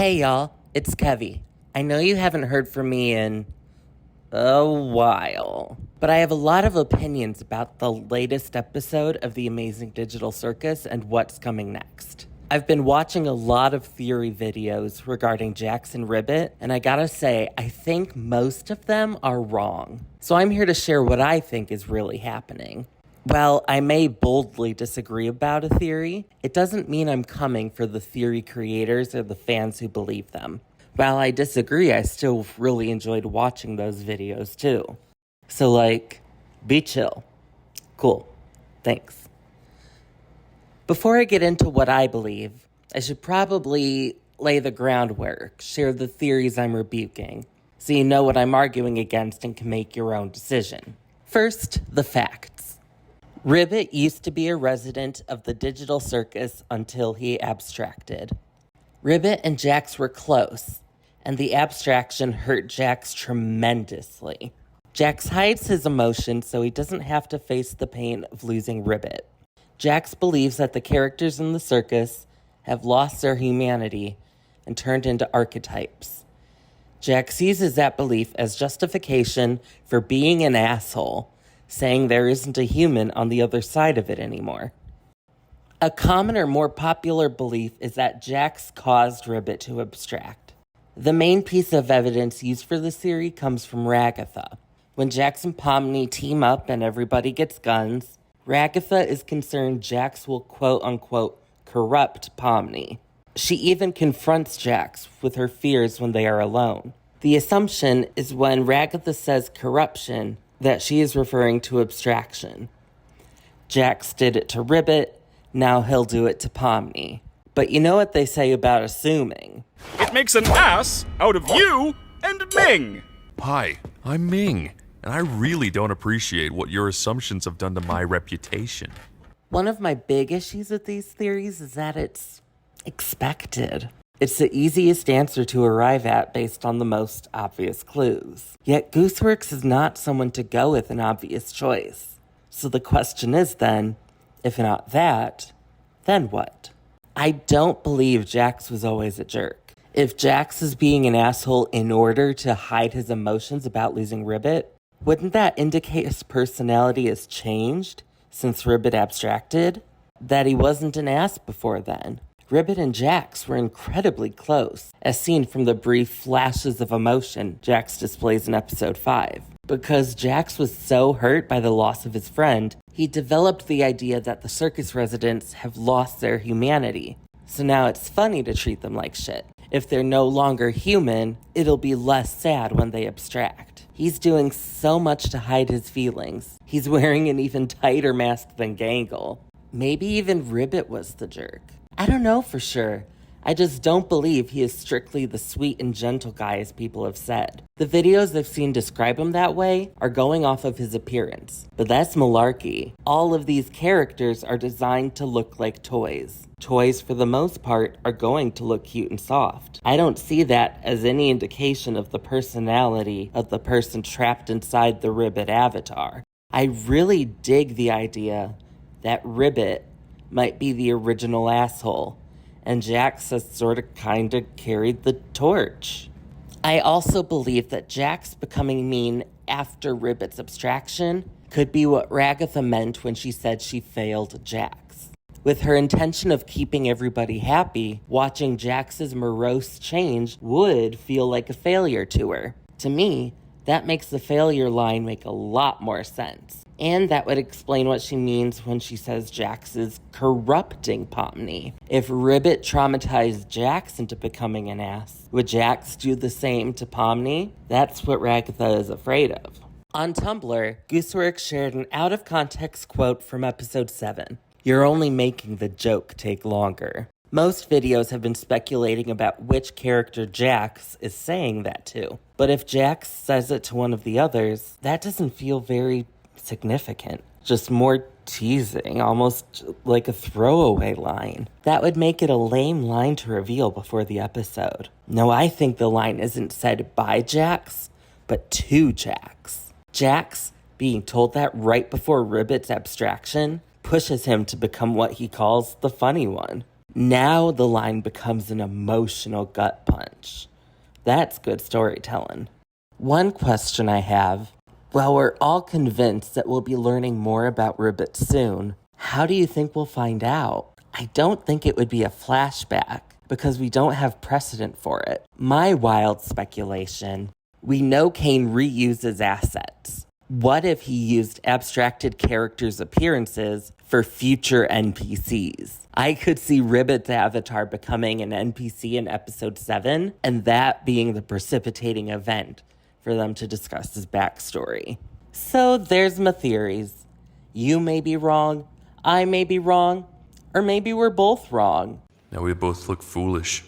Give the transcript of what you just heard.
Hey y'all, it's Kevvie. I know you haven't heard from me in a while, but I have a lot of opinions about the latest episode of the Amazing Digital Circus and what's coming next. I've been watching a lot of theory videos regarding Jax and Ribbit, and I gotta say, I think most of them are wrong. So I'm here to share what I think is really happening. While I may boldly disagree about a theory, it doesn't mean I'm coming for the theory creators or the fans who believe them. While I disagree, I still really enjoyed watching those videos too. So be chill. Cool. Thanks. Before I get into what I believe, I should probably lay the groundwork, share the theories I'm rebuking, so you know what I'm arguing against and can make your own decision. First, the facts. Ribbit used to be a resident of the digital circus until he abstracted. Ribbit and Jax were close, and the abstraction hurt Jax tremendously. Jax hides his emotions so he doesn't have to face the pain of losing Ribbit. Jax believes that the characters in the circus have lost their humanity and turned into archetypes. Jax uses that belief as justification for being an asshole, saying there isn't a human on the other side of it anymore. A commoner, more popular belief is that Jax caused Ribbit to abstract. The main piece of evidence used for this theory comes from Ragatha. When Jax and Pomni team up and everybody gets guns, Ragatha is concerned Jax will quote-unquote corrupt Pomni. She even confronts Jax with her fears when they are alone. The assumption is when Ragatha says corruption, that she is referring to abstraction. Jax did it to Ribbit, now he'll do it to Pomni. But you know what they say about assuming. It makes an ass out of you and Ming. Hi, I'm Ming, and I really don't appreciate what your assumptions have done to my reputation. One of my big issues with these theories is that it's expected. It's the easiest answer to arrive at based on the most obvious clues. Yet Gooseworks is not someone to go with an obvious choice. So the question is then, if not that, then what? I don't believe Jax was always a jerk. If Jax is being an asshole in order to hide his emotions about losing Ribbit, wouldn't that indicate his personality has changed since Ribbit abstracted? That he wasn't an ass before then? Ribbit and Jax were incredibly close, as seen from the brief flashes of emotion Jax displays in episode 5. Because Jax was so hurt by the loss of his friend, he developed the idea that the circus residents have lost their humanity. So now it's funny to treat them like shit. If they're no longer human, it'll be less sad when they abstract. He's doing so much to hide his feelings. He's wearing an even tighter mask than Gangle. Maybe even Ribbit was the jerk. I don't know for sure. I just don't believe he is strictly the sweet and gentle guy as people have said. The videos I've seen describe him that way are going off of his appearance. But that's malarkey. All of these characters are designed to look like toys. Toys, for the most part, are going to look cute and soft. I don't see that as any indication of the personality of the person trapped inside the Ribbit avatar. I really dig the idea that Ribbit might be the original asshole, and Jax has sort of kinda carried the torch. I also believe that Jax becoming mean after Ribbit's abstraction could be what Ragatha meant when she said she failed Jax. With her intention of keeping everybody happy, watching Jax's morose change would feel like a failure to her. To me, that makes the failure line make a lot more sense. And that would explain what she means when she says Jax is corrupting Pomni. If Ribbit traumatized Jax into becoming an ass, would Jax do the same to Pomni? That's what Ragatha is afraid of. On Tumblr, Gooseworks shared an out-of-context quote from episode 7. "You're only making the joke take longer." Most videos have been speculating about which character Jax is saying that to. But if Jax says it to one of the others, that doesn't feel very significant. Just more teasing, almost like a throwaway line. That would make it a lame line to reveal before the episode. No, I think the line isn't said by Jax, but to Jax. Jax being told that right before Ribbit's abstraction pushes him to become what he calls the funny one. Now the line becomes an emotional gut punch. That's good storytelling. One question I have, while we're all convinced that we'll be learning more about Ribbit soon, how do you think we'll find out? I don't think it would be a flashback because we don't have precedent for it. My wild speculation, we know Kane reuses assets. What if he used abstracted characters' appearances for future NPCs? I could see Ribbit's avatar becoming an NPC in episode 7, and that being the precipitating event for them to discuss his backstory. So there's my theories. You may be wrong, I may be wrong, or maybe we're both wrong. Now we both look foolish.